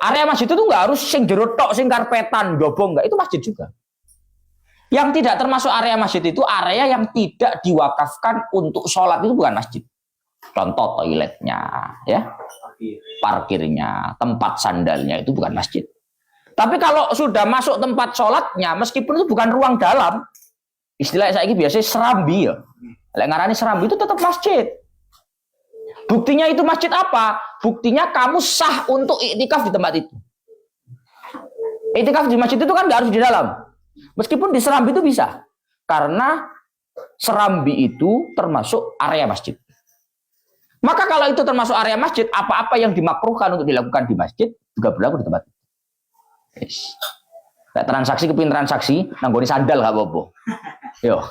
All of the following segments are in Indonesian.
Area masjid itu nggak harus sing jero tok, sing karpetan, dobong nggak, itu masjid juga. Yang tidak termasuk area masjid itu area yang tidak diwakafkan untuk sholat, itu bukan masjid. Contoh toiletnya, ya, parkirnya, tempat sandalnya, itu bukan masjid. Tapi kalau sudah masuk tempat sholatnya, meskipun itu bukan ruang dalam, istilah saya ini biasanya serambi ya. Lek ngarani serambi itu tetap masjid. Buktinya itu masjid apa? Buktinya kamu sah untuk iktikaf di tempat itu. Iktikaf di masjid itu kan nggak harus di dalam. Meskipun di serambi itu bisa. Karena serambi itu termasuk area masjid. Maka kalau itu termasuk area masjid, apa-apa yang dimakruhkan untuk dilakukan di masjid juga berlaku di tempat itu. Yes. Nah, transaksi kepin transaksi, nanggoni sandal gak apa-apa. Yo.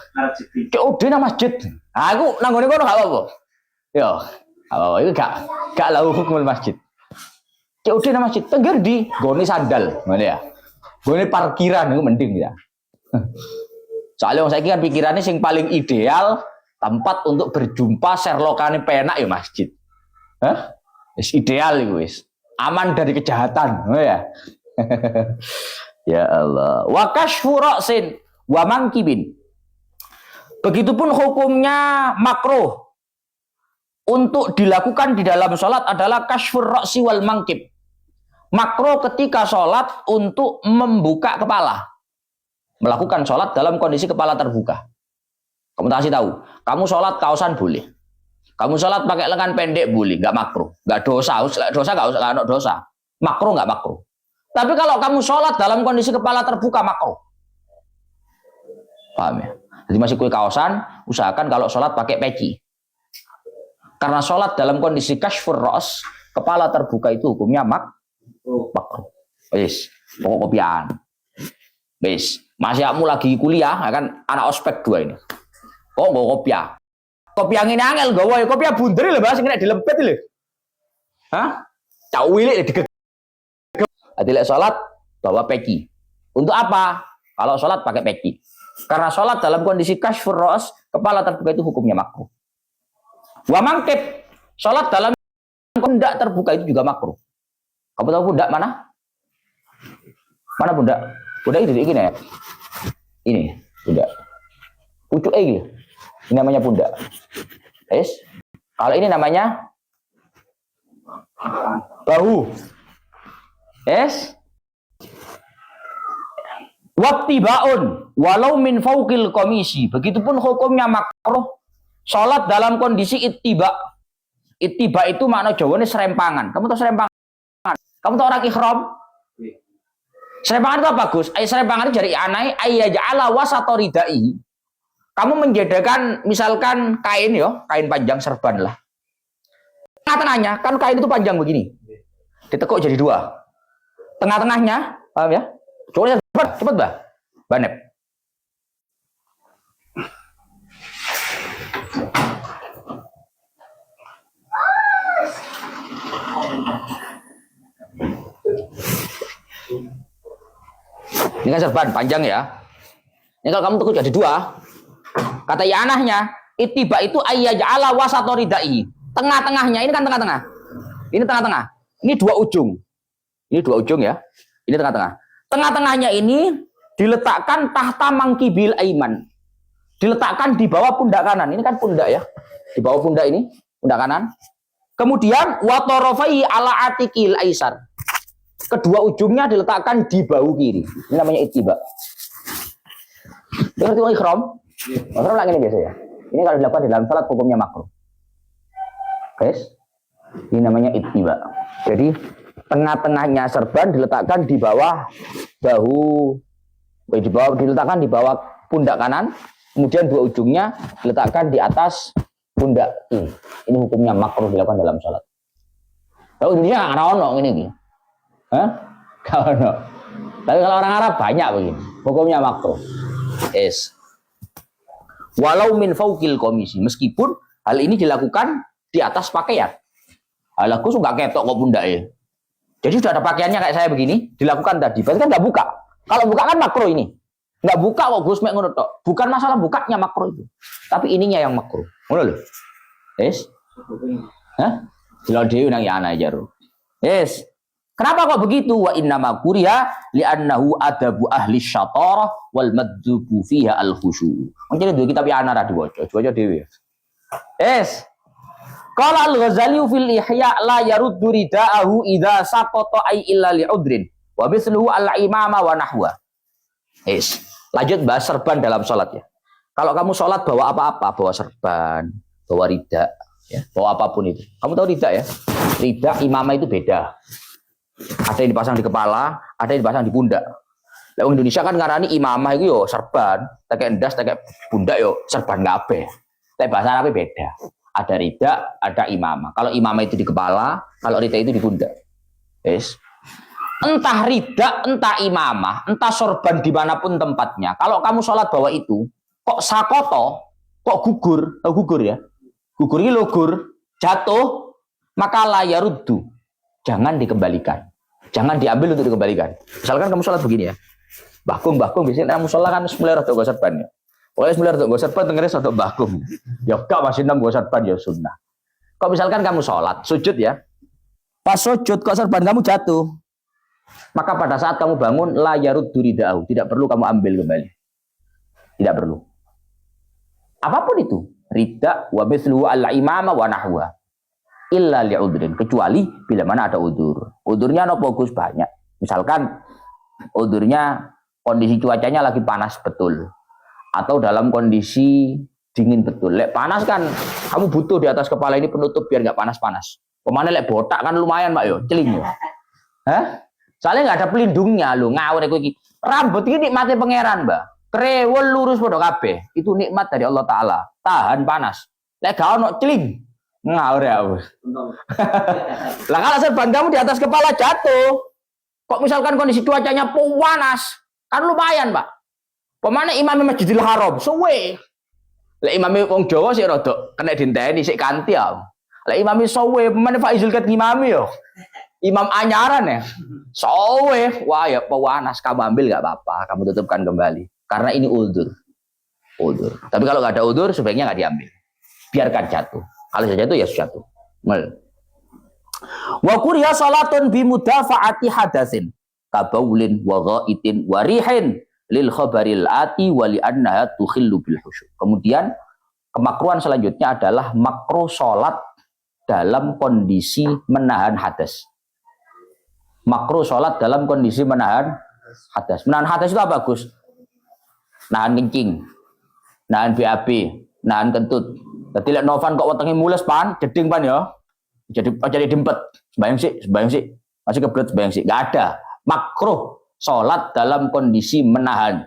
Udah nang masjid. Aku nanggoni kono gak apa-apa. Yo. Apa itu gak lahu hukum masjid. Udah nang masjid, tegar di goni sandal, ngono ya. Goni parkiran itu mending ya. Soalnya saya kan pikirannya yang paling ideal tempat untuk berjumpa serlokane penak ya masjid. Hah? Wis ideal itu wis. Aman dari kejahatan, ya. Ya Allah. Wa kashfu ra'sin wa mankibin. Begitupun hukumnya makruh untuk dilakukan di dalam sholat adalah kashfur ra'si wal mankib. Makruh ketika sholat untuk membuka kepala. Melakukan sholat dalam kondisi kepala terbuka. Kamu kasih tahu, kamu sholat kaosan boleh. Kamu sholat pakai lengan pendek boleh, nggak makruh, nggak dosa. Dosa nggak usah, nggak dosa. Makruh nggak makruh. Tapi kalau kamu sholat dalam kondisi kepala terbuka makruh. Paham ya? Jadi masih kue kaosan, usahakan kalau sholat pakai peci. Karena sholat dalam kondisi kashfur ra's, kepala terbuka itu hukumnya makruh. Wis, pokok kopian. Wis, masih kamu lagi kuliah, kan anak ospek 2 ini. Kok nggak kopiah? Kopiah ini angel, gawe kopiah bunder lho, bahas kena dilempet lho. Hah? Cak wilik digegep. Adilek sholat bawa peci. Untuk apa? Kalau sholat pakai peci. Karena sholat dalam kondisi kashfur ra's, kepala terbuka itu hukumnya makruh. Wa mangkib, sholat dalam pundak terbuka itu juga makruh. Kamu tahu pundak mana? Mana pundak? Pundak itu ini ya. Ini pundak. Pucuk ini. Ini namanya pundak. Yes. Kalau ini namanya bahu. Yes. Wattibaun walau min fauqil komisi. Begitupun hukumnya makruh sholat dalam kondisi ittiba. Ittiba itu makna Jawane serempangan. Kamu tahu serempangan? Kamu tahu orang ikhram? Serempangan itu apa, Gus? Serempangan itu dari anai ayyaja'ala wasata ridai. Kamu menjadikan misalkan kain yo, kain panjang serban lah. Tengah-tengahnya kan kain itu panjang begini. Ditekuk jadi 2. Tengah-tengahnya, paham ya? Coba cepet, Bah. Banep. Ini kan serban panjang ya. Ini kalau kamu tekuk jadi 2, kata ya anahnya, ittiba itu ayyaj'ala wasata ridai. Tengah-tengahnya, ini kan tengah-tengah. Ini tengah-tengah. Ini 2 ujung. Ini 2 ujung ya. Ini tengah-tengah. Tengah-tengahnya ini diletakkan tahta mangkibil aiman. Diletakkan di bawah pundak kanan. Ini kan pundak ya. Di bawah pundak ini, pundak kanan. Kemudian wa tarafai ala atikil aisar. Kedua ujungnya diletakkan di bahu kiri. Ini namanya ittiba. Dengar tuh ikhram? Ikhram lagi ini biasa ya. Ini kalau dilakukan di dalam salat hukumnya makruh. Guys, ini namanya ittiba. Jadi tengah-tengahnya serban diletakkan di bawah bahu, diletakkan di bawah pundak kanan. Kemudian 2 ujungnya diletakkan di atas pundak ini. Ini hukumnya makruh dilakukan dalam salat. Kalau Indonesia nggak ono ini. Hah? Kalau no. Tapi kalau orang Arab banyak begini. Hukumnya makruh. Yes. Walau min fauqil komisi, meskipun hal ini dilakukan di atas pakaian. Aku suka ketok kok pundak ya. Jadi sudah ada pakaiannya kayak saya begini, dilakukan tadi. Berarti kan nggak buka. Kalau buka kan makruh ini. Nggak buka kok Gus mek ngono tok. Bukan masalah bukanya makruh itu. Tapi ininya yang makruh. Ngono lho. Yes. Hah? Jelo dhewe nang ya ana jaro. Yes. Kenapa kok begitu? Wa innama kuriha li'annahu adabu ahli syatarah wal madzubu fiha al khusyu. Mungkin itu kitab ya ana diwaca dhewe. Qala al-Ghazali fil Ihya la yaruddu ridaahu idza saqata ay illa li'udrin wa misluhu al-imama wa nahwa. Lanjut bahas serban dalam salat ya. Kalau kamu salat bawa apa-apa, bawa serban, bawa rida, ya, bawa apapun itu. Kamu tahu rida ya? Rida imamah itu beda. Ada yang dipasang di kepala, ada yang dipasang di pundak. Lah Indonesia kan ngarani imamah itu yo serban, tekek endas, tekek pundak yo serban kabeh. Tapi bahasa Arabnya beda. Ada rida, ada imamah. Kalau imamah itu di kepala, kalau rida itu di pundak. Entah rida, entah imamah, entah sorban dimanapun tempatnya. Kalau kamu sholat bawa itu, kok sakoto, kok gugur, gugur ya? Gugur ini logur, jatuh, maka layaruddu. Jangan dikembalikan. Jangan diambil untuk dikembalikan. Misalkan kamu sholat begini ya. Bakung, biasanya kamu sholat kan mulai rada go serban ya. Oleh mulai rada go serban, dengerin rada bakung. Ya gak masih enam go serban ya sunnah. Kok misalkan kamu sholat, sujud ya. Pas sujud kok serban kamu jatuh. Maka pada saat kamu bangun, la yaruddu rida'ahu. Tidak perlu kamu ambil kembali. Tidak perlu. Apapun itu. Rida' wa mithluhu al-imama wa nahwa. Illa li'udrin. Kecuali bila mana ada udur. Udurnya no bagus banyak. Misalkan udurnya kondisi cuacanya lagi panas betul. Atau dalam kondisi dingin betul. Lek panas kan, kamu butuh di atas kepala ini penutup biar nggak panas-panas. Pemana lek botak kan lumayan Pak yo, celing yo. Hah? Soalnya nggak ada pelindungnya lo, ngawur iki. Rambut ini nikmatnya pangeran, Mbak. Krewel lurus podo kabeh. Itu nikmat dari Allah Taala. Tahan panas. Lek gak ono celing. Ngawur ya. Lah kalau serban kamu di atas kepala jatuh. Kok misalkan kondisi cuacanya panas, kan lumayan, Pak. Pemane imam Masjidil Haram, suwe. Lek imam wong Jawa sik rada kena dinteni sik kanti ya. Lek imam suwe, pemane Faizul Kat imam yo. Imam anyaran ya. Sowe, wah ya panas, kamu ambil gak apa-apa, kamu tutupkan kembali. Karena ini udzur. Udzur. Tapi kalau gak ada udzur, sebaiknya gak diambil. Biarkan jatuh. Kalau sudah jatuh ya jatuh. Wa kuriya salatun bi mudafa'ati hadatsin kabaulin wa ghaitin wa rihin lil khabaril ati wa li annaha tukhillu bil khusyu'. Kemudian kemakruhan selanjutnya adalah makruh salat dalam kondisi menahan hadas. Makruh sholat dalam kondisi menahan hadas. Menahan hadas itu apa, Gus? Nahan kencing, nahan BAB, nahan kentut. Jadi lek Novan kok wetenge mules pan, jeding pan ya. Jadi dempet. Sembayang sih. Masih kebelet sembayang sih. Enggak ada. Makruh sholat dalam kondisi menahan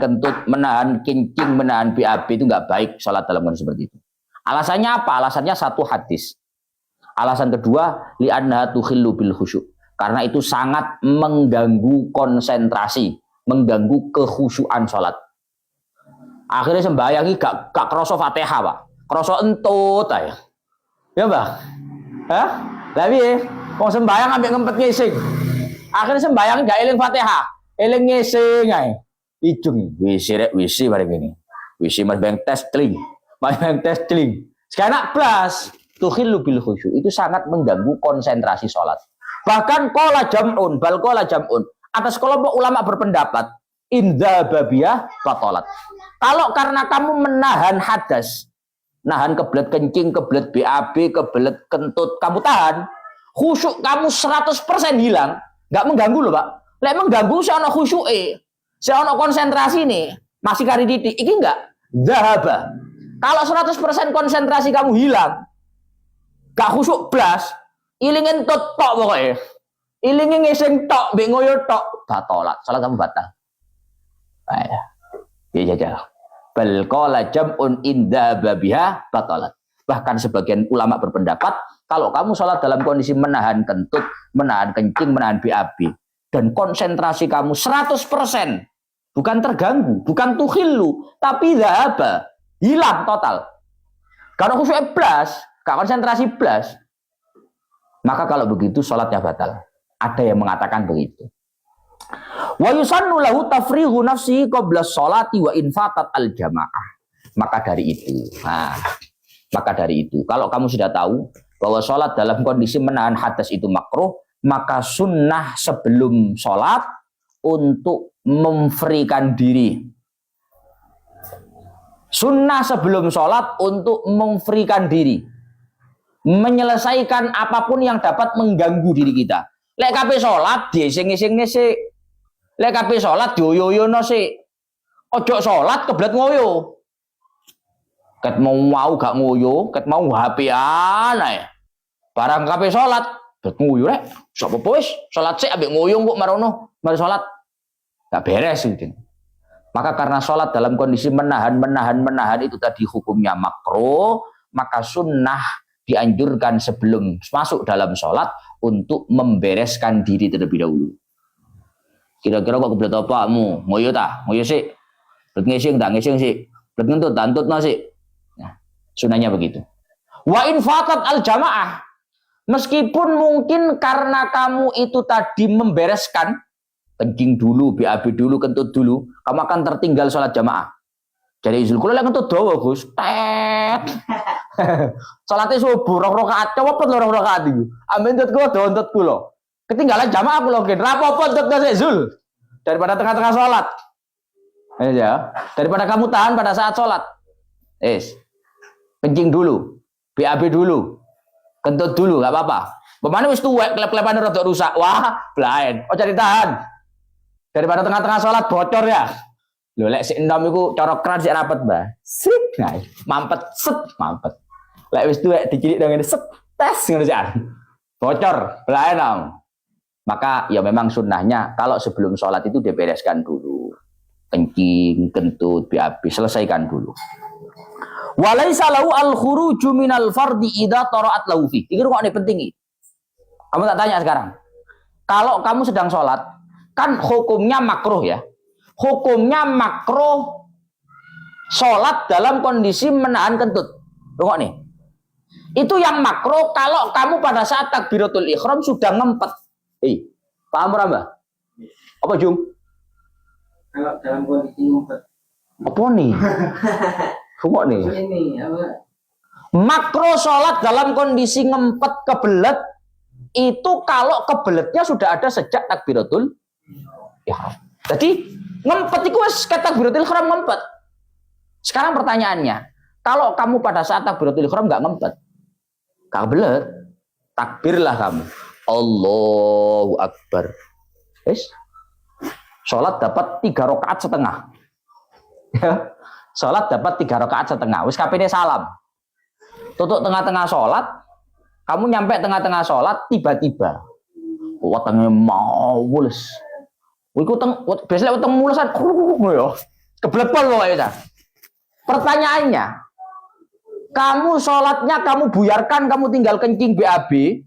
kentut, menahan kencing, menahan BAB itu enggak baik sholat dalam kondisi seperti itu. Alasannya apa? Alasannya satu hadis. Alasan kedua, li'annaha tukhillu bil khusyu'. Karena itu sangat mengganggu konsentrasi, mengganggu kekhusyuan sholat. Akhirnya sembayangi gak kroso Fatihah, Pak. Kroso entut aja. Ya, Mbak? Hah? Tapi mau sembayang ambil ngempet ngising. Akhirnya sembayang gak eling Fatihah, eling ngising aja. Ijung, wisi bareng ini. Wisi mas bang tes teling. Sekarang blas tukhillu bil khusyu'. Itu sangat mengganggu konsentrasi sholat. Bahkan qala jam'un, atas kelompok ulama berpendapat indza babiyah batalat. Kalau karena kamu menahan hadas, nahan kebelet kencing, kebelet BAB, kebelet kentut, kamu tahan, khusyuk kamu 100% hilang, enggak mengganggu loh, Pak. Lek mengganggu saya ono khusyuke, saya ono konsentrasi nih, masih kari titik, iki enggak dzahaba. Kalau 100% konsentrasi kamu hilang, gak khusyuk blas, ilingin tok pokoknya. Ilingin ngising tok, bengoyo tok, batalat. Salah kamu batal. Ya jajal. Bal qala jam'un inda babiha batalat. Bahkan sebagian ulama berpendapat kalau kamu sholat dalam kondisi menahan kentut, menahan kencing, menahan BAB dan konsentrasi kamu 100%, bukan terganggu, bukan tukhillu, tapi dhahaba, hilang total. Karena khusyuk blas, gak konsentrasi blas, maka kalau begitu sholatnya batal. Ada yang mengatakan begitu. Wa yusannu lahu tafrighu nafsihi qabla sholati wa infatat al jamaah. Maka dari itu, kalau kamu sudah tahu bahwa sholat dalam kondisi menahan hadas itu makruh, maka sunnah sebelum sholat untuk memfrikan diri. Sunnah sebelum sholat untuk memfrikan diri, menyelesaikan apapun yang dapat mengganggu diri kita. Lek kape sholat diesing-ising sik, lek kape sholat dioyo-yono sik. Ojo sholat kebelet ngoyo. Ket mau gak ngoyo, ket mau HP-an ae. Barang kape sholat, kebelet ngoyo rek. Sok apa wis, sholat sik ambek ngoyo kok marono, mari sholat. Gak beres gitu. Maka karena sholat dalam kondisi menahan itu tadi hukumnya makruh, maka sunnah dianjurkan sebelum masuk dalam sholat untuk membereskan diri terlebih dahulu. Kira-kira kok kebelet apamu? Ngoyo ta? Ngoyo sik. Bet ngising tak ngising sik. Bet ngentut tantutno sik. Nah, sunnahnya begitu. Wa in fatat al jamaah. Meskipun mungkin karena kamu itu tadi membereskan kencing dulu, BAB dulu, kentut dulu, kamu akan tertinggal sholat jamaah. Jadi izul kula lek kentut dawa, Gus. Tet. Salate subuh 2 rakaat, coba 4 rakaat iku. Amben kentut kula dawa kentut kula. Ketinggalan jamaah kula gen. Ra apa-apa kentut Zul. Daripada tengah-tengah sholat. Ya, daripada kamu tahan pada saat sholat. Kencing dulu, BAB dulu, kentut dulu, gak apa-apa. Pemane wis tuwek, klep-klepane rada rusak. Wah, blaen. Oh jadi tahan. Daripada tengah-tengah sholat bocor ya. Lho lek sik enom iku cara keran sik rapet, Mbah. Sip, nah, mampet, set, mampet. Lek wis tuwek dicilik nang ngene set, tes ngono sik. Bocor, blaen om. Maka ya memang sunnahnya kalau sebelum sholat itu dibereskan dulu. Kencing, kentut, BAB, selesaikan dulu. Walaisa lahu al-khuruju minal fardi idza tara'at lahu fi. Iki rukune penting iki. Kamu tak tanya sekarang. Kalau kamu sedang sholat, kan hukumnya makruh ya. Hukumnya makruh sholat dalam kondisi menahan kentut. Tengok nih. Itu yang makruh kalau kamu pada saat takbiratul ihram sudah ngempet. Paham Mbak? Apa Jung? Kalau dalam kondisi ngempet. Apa nih? Tengok nih. Ini apa? Makruh sholat dalam kondisi ngempet kebelet itu kalau kebeletnya sudah ada sejak takbiratul ihram. Jadi ngempet itu wis takbiratul ihram ngempet. Sekarang pertanyaannya, kalau kamu pada saat takbiratul ihram enggak ngempet, enggak kebelet, takbirlah kamu. Allahu Akbar. Salat dapat 3 rakaat setengah. Ya. Salat dapat 3 rakaat setengah. Wis kapene salam. Tutuk tengah-tengah salat, kamu nyampe tengah-tengah sholat, tiba-tiba wetenge mau mulus. Iku biasanya weteng mulusan ya. Kebelet pol pokoke. Pertanyaannya, kamu sholatnya kamu buyarkan, kamu tinggal kencing BAB,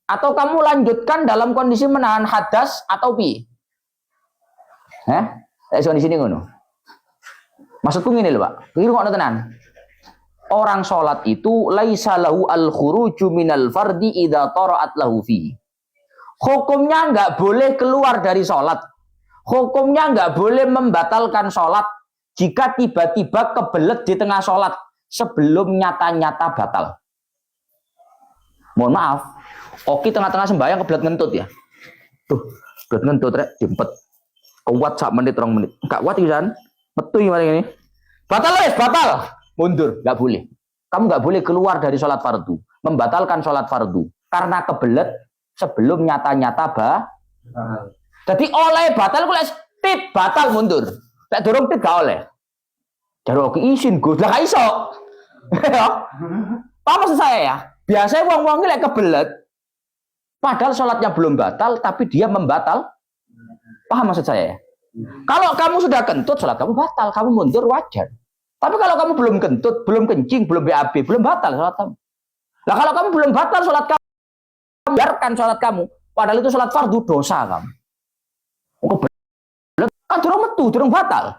atau kamu lanjutkan dalam kondisi menahan hadas atau pi? Di sini ngono. Maksudku ngene lho, Pak. Iki kok tenan. Orang sholat itu laisa lahu al-khuruju minal fardi idza tara'at lahu fi. Hukumnya enggak boleh keluar dari sholat. Hukumnya enggak boleh membatalkan sholat jika tiba-tiba kebelet di tengah sholat sebelum nyata-nyata batal. Mohon maaf, oke tengah-tengah sembahyang kebelet ngentut ya. Tuh, kebelet ngentut rek diempet. Kuat sak menit 2 menit. Enggak kuat pisan. Metu iki ini. Batal wis, batal. Mundur, nggak boleh. Kamu nggak boleh keluar dari sholat fardu, membatalkan sholat fardu karena kebelet sebelum nyata-nyata Jadi oleh batal, aku tit batal mundur. Lek dorong tit gak oleh. Jaro izin Gus, lah gak iso. Apa maksud saya ya? Biasanya wong-wong lek kebelet, padahal sholatnya belum batal, tapi dia membatal. Paham maksud saya ya? Kalau kamu sudah kentut, sholat kamu batal, kamu mundur wajar. Tapi kalau kamu belum kentut, belum kencing, belum BAB, belum batal sholat kamu. Nah kalau kamu belum batal sholat kamu, biarkan sholat kamu. Padahal itu sholat fardu, dosa kamu. Kan durung metu, durung batal.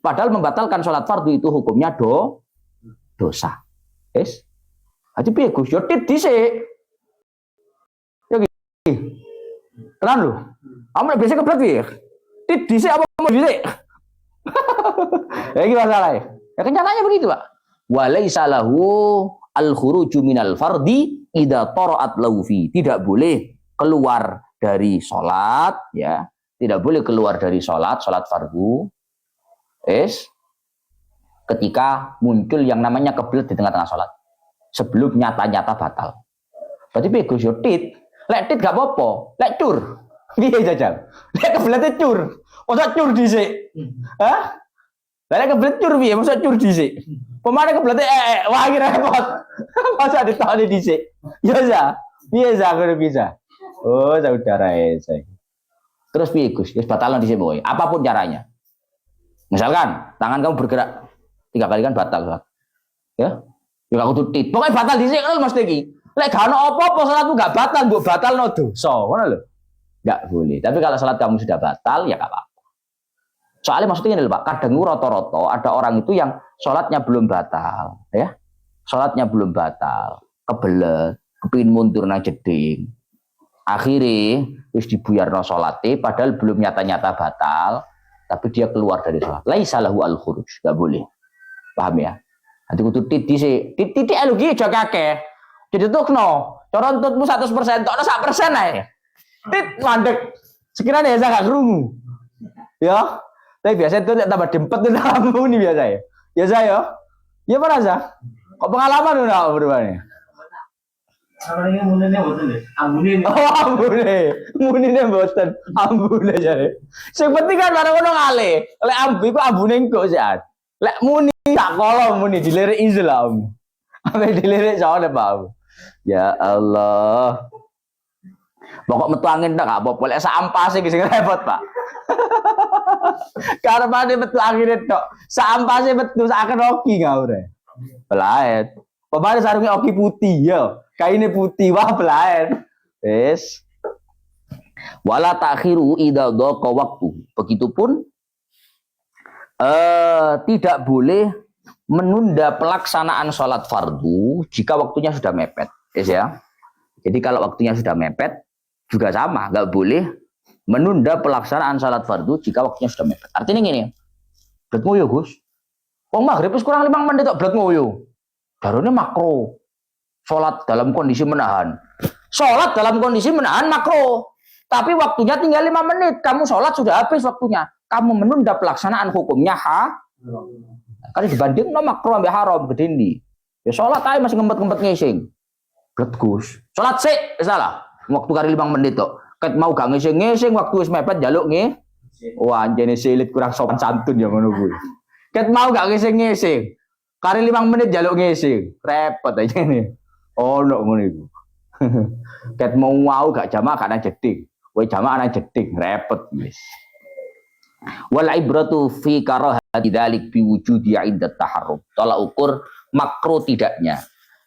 Padahal membatalkan sholat fardu itu hukumnya dosa. Yes. Aja piye Gus, yo tit dhisik. Ya iki. Tenan lho. Kamu biasa kebelet piye? Tit dhisik apa mau dhisik? Ya iki masalahnya. Ya kenyataannya begitu, Pak. Walaisa lahu al-khuruju minal fardi idza tara'at lahu fi. Tidak boleh keluar dari sholat, ya, tidak boleh keluar dari sholat fardu, ketika muncul yang namanya kebelet di tengah-tengah sholat, sebelum nyata-nyata batal. Berarti bego yo tit, lek tit gak apa-apa, lek cur, piye jajal, lek kebelet cur, masa cur dhisik, hah? Lek kebelet cur piye, masa cur dhisik, pemane kebelet wah iki repot, masa ditoni dhisik, ya za, piye za ngono bisa. Oh, saudara saya. Terus piye Gus? Wis batalan dhisik boy. Apapun caranya. Misalkan tangan kamu bergerak 3 kali kan batal. Ya. Ya gak kudu tit. Pokoke batal dhisik lho Mas iki. Lek gak ono apa-apa salatmu gak batal, mbok batalno dosa, ngono lho. Gak boleh. Tapi kalau salat kamu sudah batal ya gak apa-apa. Soalnya maksudnya ini lho Pak, kadang rata-rata ada orang itu yang salatnya belum batal, ya. Salatnya belum batal, kebelet, kepingin mundur nang jeding. Akhirnya wis dibuyarno salate padahal belum nyata-nyata batal, tapi dia keluar dari salat. Laisa lahu al-khuruj, enggak boleh. Paham ya? Nanti kudu titik titik elu ki aja kakek. Ditetokno. Cara entutmu 100%, tokno 1% ae. Tit mandek. Sekiranya ya gak krungu. Ya. Tapi biasa itu tambah dempet itu kamu nih biasa ya. Biasa ya. Ya merasa. Kok pengalaman udah berubahnya? Kalau ini munine boten lho. Ambune. Oh, ambune mboten. Ambune jare. Sing penting kan bareng ngono ngale. Lek ambu iku ambune engko jan. Lek muni tak kolong muni dilirik Islam. Ampe dilirik soalnya Pak. Ya Allah. Pokok metu angin tak gak apa-apa. Lek sampase iki sing repot, Pak. Karepane metu angin tok. Sampase metu saken oki ngawure. Belaet. Pemane sarunge oki putih ya. Kainnya putih, wah belain. Yes. Wala takhiru idza dhaqa waktu. Begitupun tidak boleh menunda pelaksanaan sholat fardu jika waktunya sudah mepet. Yes, ya. Jadi kalau waktunya sudah mepet juga sama, nggak boleh menunda pelaksanaan sholat fardu jika waktunya sudah mepet. Artinya gini, blet ngoyo Gus. Wong maghrib wis kurang 5 menit tok blet ngoyo. Darone makro. Sholat dalam kondisi menahan. Sholat dalam kondisi menahan makro. Tapi waktunya tinggal 5 menit. Kamu sholat sudah habis waktunya. Kamu menunda pelaksanaan hukumnya Kan dibanding no makro sampai haram gedindi. Ya sholat aja masih ngempet-ngempet ngising. Bletgus. Sholat sik, salah. Waktu kali 5 menit tok. Ket mau gak ngising-ngising waktu wis mepet njaluk nge. Wah, anjene silit kurang sopan santun ya ngono kuwi. Ket mau gak ngising-ngising. Kali 5 menit njaluk ngising. Repot aja nih. Oh, no ngono iku. Ket mau gak jamaah gak nang jeding. Kowe jamaah nang jeding, repot wis. Wal ibratu fi karahati dzalik bi wujudi 'inda taharrum. Tolak ukur makruh tidaknya.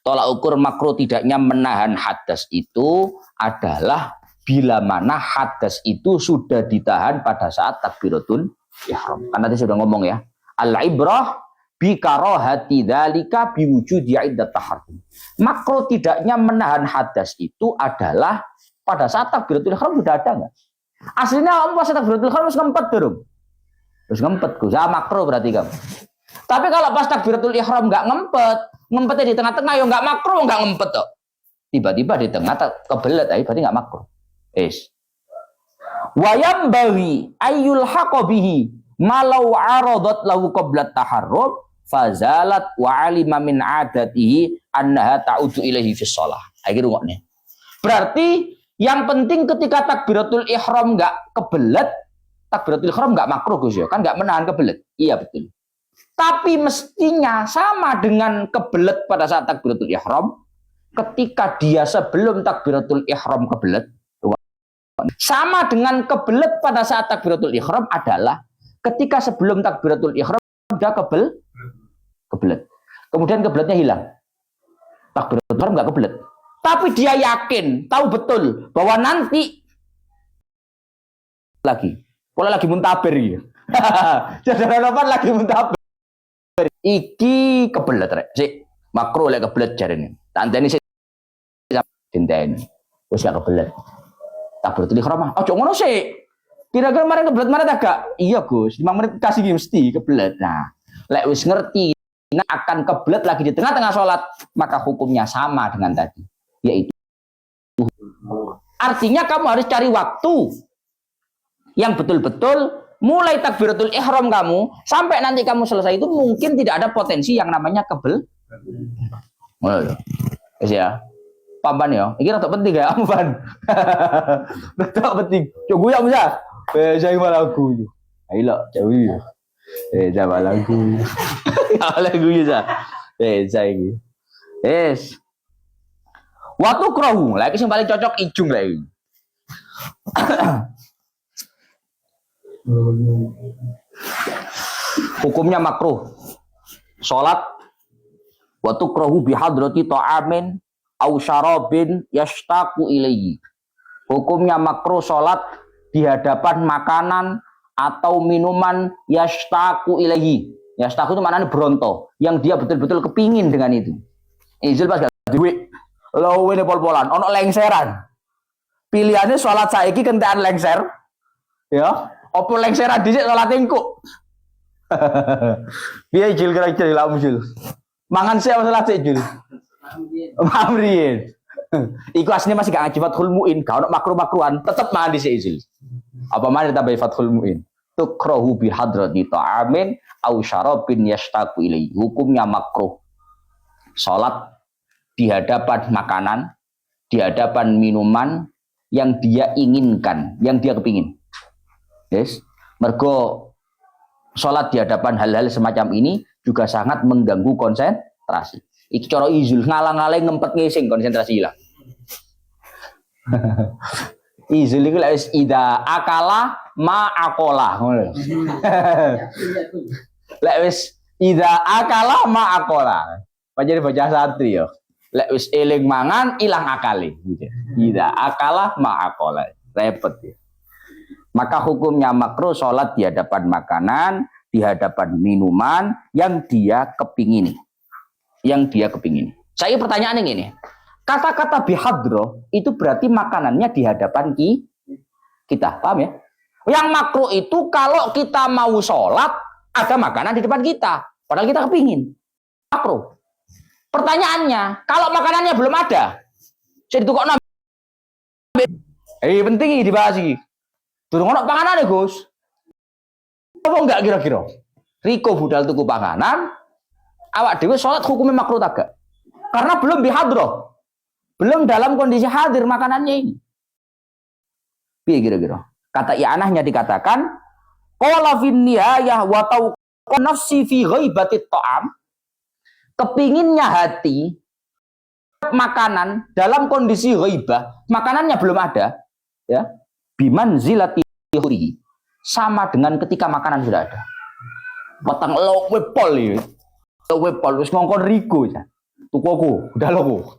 Tolak ukur makruh tidaknya menahan hadas itu adalah bila mana hadas itu sudah ditahan pada saat takbiratul ihram. Kan tadi sudah ngomong ya. Al ibrah bi karahati dzalika bi wujudi 'inda taharrum. Makruh tidaknya menahan hadas itu adalah pada saat takbiratul ihram sudah ada enggak? Aslinya pas takbiratul ihram harus ngempet durung. Terus ngempet Gus, makruh berarti kamu. Tapi kalau pas takbiratul ihram enggak ngempetnya di tengah-tengah ya enggak makruh, enggak ngempet kok. Tiba-tiba di tengah kebelet aja berarti enggak makruh. Wa yambaghi ayyul haqabihi malau aradat lahu qabla taharrum fazalat wa alima min adatihi annaha ta'udu ilaihi fi shalah. Akhir ngokne. Berarti yang penting ketika takbiratul ihram enggak kebelet, takbiratul ihram enggak makruh Gus ya, kan enggak menahan kebelet. Iya betul. Tapi mestinya sama dengan kebelet pada saat takbiratul ihram, ketika dia sebelum takbiratul ihram kebelet, sama dengan kebelet pada saat takbiratul ihram adalah ketika sebelum takbiratul ihram sudah kebelet. Kemudian kebeletnya hilang. Takbiratul ihram enggak kebelet. Tapi dia yakin, tahu betul bahwa nanti lagi muntaber gitu. Saudara Novan lagi muntaber. Iki kebelet rek. Sik, makro lek kebelet jarene. Tanteni sik dinteni. Wis gak kebelet. Takbiratul ihram. Ojo ngono sik. Kira-kira kemarin kebelet mana agak? Iya Gus, 5 menit kasih mesti kebelet. Nah, lek wis ngerti akan kebelet lagi di tengah-tengah sholat, maka hukumnya sama dengan tadi, yaitu Artinya kamu harus cari waktu yang betul-betul mulai takbiratul ihram kamu sampai nanti kamu selesai itu mungkin tidak ada potensi yang namanya kebel. Ya. Papan ya. Ini rada penting ya, Papan. Rada penting. Coba ya bisa. Saya malah lagu. Ayo, jauh. Coba lagu. Lagu bisa. Saya ini. Waktu krohu, lagi yang paling cocok ijung lagi. Hukumnya makruh. Salat waktu krohu bihadrati ta'amin au syarabin yashtaqu ilaihi. Hukumnya makruh salat di hadapan makanan atau minuman yashtaqu ilaihi. Yashtaqu itu maknanya beronto, yang dia betul-betul kepingin dengan itu. Izil pas gak duit. Lo ini pol-polan, ono lengseran. Pilihannya sholat saiki kentekan lengser, ya. Opo lengseran dhisik sholat engko. Piye Jil kira-kira lamu Jil? Mangan sih apa sholat sik Jil? Mamrien. Iku aslinya masih gak ngaji Fathul Mu'in, gak ono makruh-makruhan, tetep mangan dhisik Jil. Apa mana ditambahi Fathul Mu'in? Tukrahu bi hadrati ta'amin au syarabin yashtaqu ilaihi. Hukumnya makruh. Sholat di hadapan makanan, di hadapan minuman yang dia inginkan, yang dia kepingin. Yes. Mergo sholat di hadapan hal-hal semacam ini juga sangat mengganggu konsentrasi. Iki cara izul ngalang-alang ngempet ngising konsentrasi hilang. Izul itu lek ida akala ma akola. Lek wis ida akala ma akola. Panjene baca santri ya. Lek wis eling mangan ilang akale gitu. Ida akala ma akola. Repot ya. Maka hukumnya makruh sholat di hadapan makanan, di hadapan minuman yang dia kepingini. Yang dia kepingini. Saya pertanyaan ini. Kata-kata bihadro itu berarti makanannya di hadapan kita. Paham ya? Yang makruh itu kalau kita mau sholat ada makanan di depan kita. Padahal kita kepingin. Makruh. Pertanyaannya, kalau makanannya belum ada, saya ditukok nambah. Penting ini dibahas ini. Turun ono panganan ya Gus. Apa enggak kira-kira? Riko budal tuku panganan, awak dewe sholat hukumnya makruh tak gak? Karena belum bihadroh. Belum dalam kondisi hadir makanannya ini. Piye kira-kira? Kata i'anahnya dikatakan, qala fin nihayah wa tawqan nafsi fi ghaibati ta'am. Kepinginnya hati makanan dalam kondisi ghaibah, makanannya belum ada, ya. Biman zilati huri, sama dengan ketika makanan sudah ada. Petang lo wepol ya. Lo wepol wis ngongkon rigo ya. Tukoku, udah lo.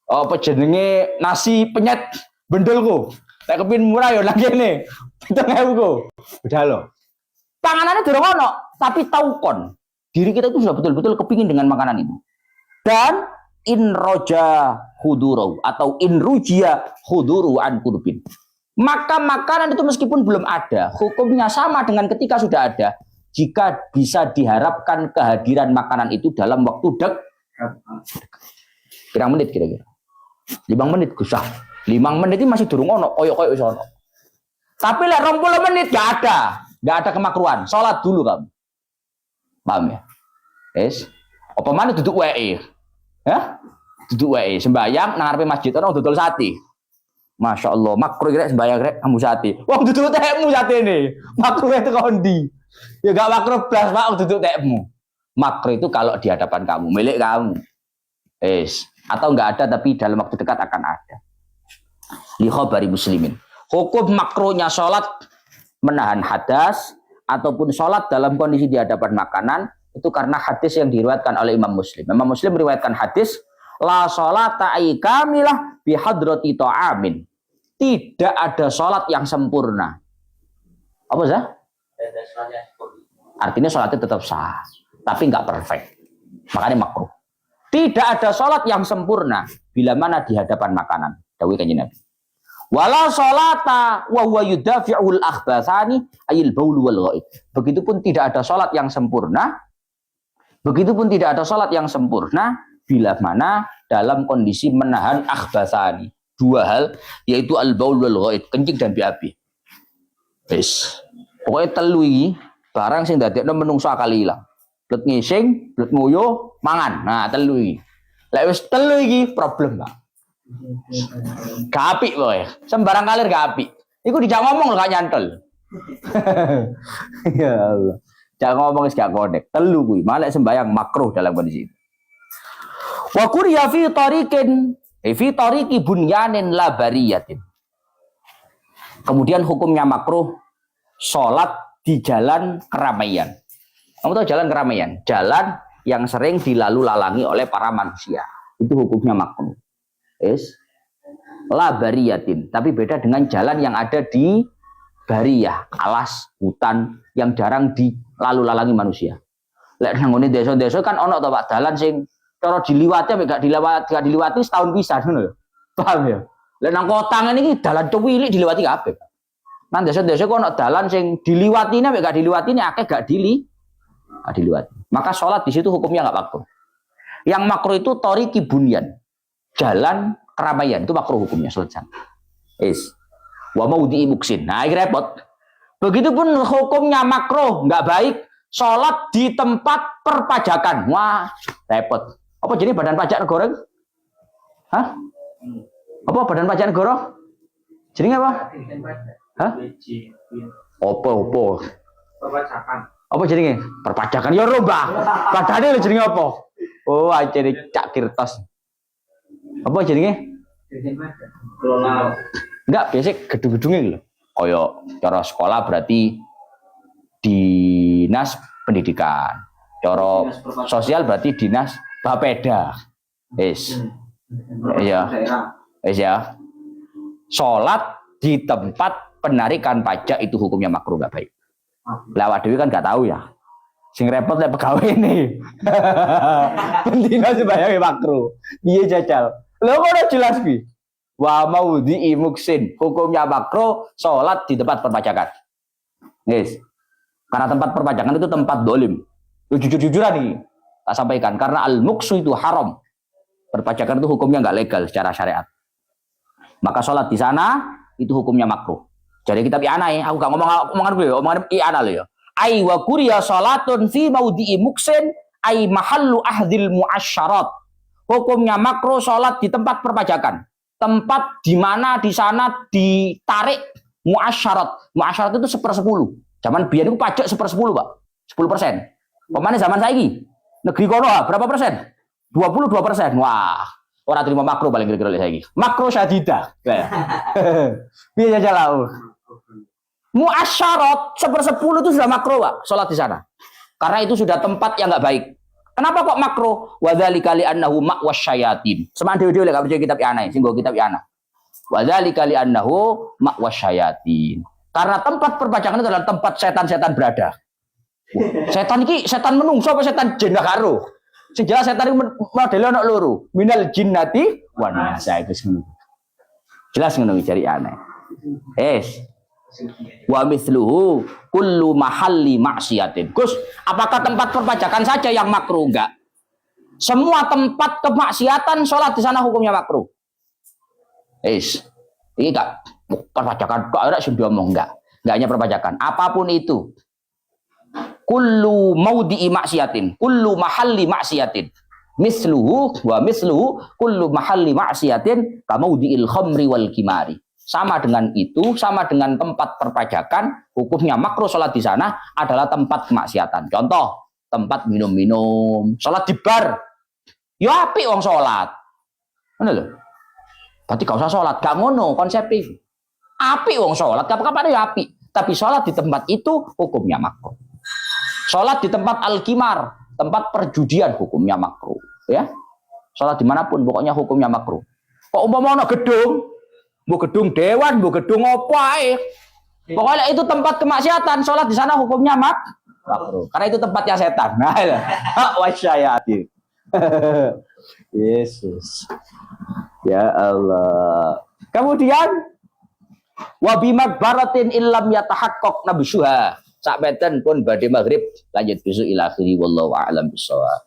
Apa jenenge nasi penyet bendelku. Nek kepin murah ya nang kene. 7.000 udah lo. Panganannya durung ono, tapi taukon. Diri kita itu sudah betul-betul kepingin dengan makanan itu. Dan in roja hudurau atau in rujia huduru an kurbin. Maka makanan itu meskipun belum ada, hukumnya sama dengan ketika sudah ada. Jika bisa diharapkan kehadiran makanan itu dalam waktu pirang menit kira-kira. 5 menit Gusah. 5 menit itu masih durung ono, koyok wis ono. Tapi lek 20 menit gak ada kemakruhan. Salat dulu kamu. Paham ya? Yes. Apa mana duduk wae? Ya? Duduk wae sembayang nang ngarepe masjid ono dodol sate. Masya Allah, makruh kira sembayang rek kamu sate. Wong duduk tekmu satene. Makruh itu kondi. Ya gak makruh blas Pak duduk tekmu. Makruh itu kalau di hadapan kamu, milik kamu. Yes. Atau enggak ada tapi dalam waktu dekat akan ada. Li khabari muslimin. Hukum makruhnya sholat menahan hadas ataupun sholat dalam kondisi di hadapan makanan itu karena hadis yang diriwayatkan oleh Imam Muslim. Imam Muslim meriwayatkan hadis la sholata ay kamilah bihadrati ta'amin. Tidak ada sholat yang sempurna. Apa sih? Artinya sholatnya tetap sah, tapi nggak perfect. Makanya makruh. Tidak ada sholat yang sempurna bila mana di hadapan makanan. Dawuh Kanjeng Nabi. Wala sholata wa huwa yudafi'ul akhbathani ayil baul wal ghaib. Begitupun tidak ada sholat yang sempurna. Begitupun tidak ada sholat yang sempurna bila mana dalam kondisi menahan akhbathani. dua hal, yaitu al-baul wal ghaid, kencing dan BAB. Wis. Pokoke telu iki barang sing dadekno menungso akal ilang. Blet ngising, blet ngoyo, mangan. Nah, telu iki. Lek wis telu iki problem, Pak. Gak apik kowe. Sembarang kalir gak apik. Iku dijak ngomong lho gak nyantol. Ya Allah. Jak ngomong wis gak konek. Telu kuwi, malah sembayang makruh dalam kondisi itu. Wa kuriya fi tariqi bunyanin la bariyatin. Kemudian hukumnya makruh salat di jalan keramaian. Kamu tahu jalan keramaian? Jalan yang sering dilalu-lalangi oleh para manusia. Itu hukumnya makruh. La bariyatin, tapi beda dengan jalan yang ada di bariyah, alas, hutan yang jarang dilalu-lalangi manusia. Lek nang ngene desa-desa kan ono to Pak dalan sing cara diliwati mek gak diliwati setahun pisan ngono lho. Paham ya? Lek nang kota ngene iki dalan cuwilik diliwati kabeh. Nang desa-desa kok ono dalan sing diliwatine mek gak diliwatine akeh gak diliwati. Maka sholat di situ hukumnya nggak makruh. Yang makruh itu tariqi bunyan, jalan keramaian itu makruh hukumnya selesai. Wa maudhi'i muksin. Nah, ini repot. Begitupun hukumnya makruh, nggak baik sholat di tempat perpajakan. Wah, repot. Apa jadi badan pajak negara? Hah? Apa badan pajak negara? Jadi apa? Hah? Opo? Perpajakan. Apa jenenge? Perpajakan ya rombah. Padahal lho jenenge apa? Oh, ajene Cak Kirtos. Apa jenenge? Enggak, biasa gedung-gedungnya gitu. Kaya cara sekolah berarti dinas pendidikan. Cara sosial berarti dinas Bapeda. Iya. Ya. Salat di tempat penarikan pajak itu hukumnya makruh enggak baik. Lah awak dhewe kan gak tahu ya. Sing repot lek pegawe ini. Bendina sembayange makruh. Piye jajal? Lho kok ora jelas ki? Wa maudhi'i muksin, hukumnya makruh salat di tempat perpajakan. Karena tempat perpajakan itu tempat dolim. Jujur-jujuran nih, tak sampaikan. Karena al-muksu itu haram. Perpajakan itu hukumnya nggak legal secara syariat. Maka salat di sana itu hukumnya makruh. Jadi kitab I'anah ya, aku gak omongan I'anah lo ya. Ai wa kuriya salatun fi maudhi'i muksin ai mahallu ahdil muasyarat. Hukumnya makruh salat di tempat perpajakan. Tempat di mana di sana ditarik muasyarat. Muasyarat itu 1/10. Zaman biyen itu pajak 1/10, Pak. 10%. Pemane zaman saiki? Negeri kono berapa persen? 22%. Wah, ora terima makruh paling kira-kira saiki. Makruh syadidah. Piye jalau? Muasyarat 1/10 itu sudah makruh, Pak, salat di sana. Karena itu sudah tempat yang enggak baik. Kenapa kok makruh? Wadzalika li annahu ma'was syayatin. Seman dhewe-dhewe lek baca kitab I'anah, sing nggo kitab I'anah. Wadzalika li annahu ma'was syayatin. Karena tempat perpajakan itu adalah tempat setan-setan berada. Setan iki setan menungso apa setan jin karo? Sing jelas setan iki modele ana loro. Minal jinnati wan nas. Iku ngono. Jelas ngono cari aneh. Wa mithluhu kullu mahalli maksiatin. Gus, apakah tempat perpajakan saja yang makruh? Enggak. Semua tempat kemaksiatan salat di sana hukumnya makruh. Ini enggak perpajakan kok ora sing diomong enggak. Enggak hanya perpajakan, apapun itu. Kullu maudhi'i maksiatin, kullu mahalli maksiatin. Misluhu wa misluhu kullu mahalli maksiatin ka maudhi'il khamri wal kimari. Sama dengan itu, sama dengan tempat perpajakan, hukumnya makruh sholat di sana adalah tempat kemaksiatan. Contoh, tempat minum-minum, sholat di bar. Ya apik wong sholat. Mana lho? Berarti gak usah sholat, gak ngono konsepnya. Apik wong sholat, kapan-kapan ya apik. Tapi sholat di tempat itu hukumnya makruh. Sholat di tempat al-kimar, tempat perjudian hukumnya makruh. Ya, sholat dimanapun pokoknya hukumnya makruh. Kok umpama ana gedung? Bu gedung dewan, bu gedung apa ae. Pokoknya itu tempat kemaksiatan, sholat di sana hukumnya makruh. Karena itu tempatnya setan. Nah, wasyayati. Yesus. Ya Allah. Kemudian wabimak baratin illam yatahaqqaq nabsyuha. Sak beten pun badhe maghrib lanjut besok ila akhiri wallahu a'lam bissawab.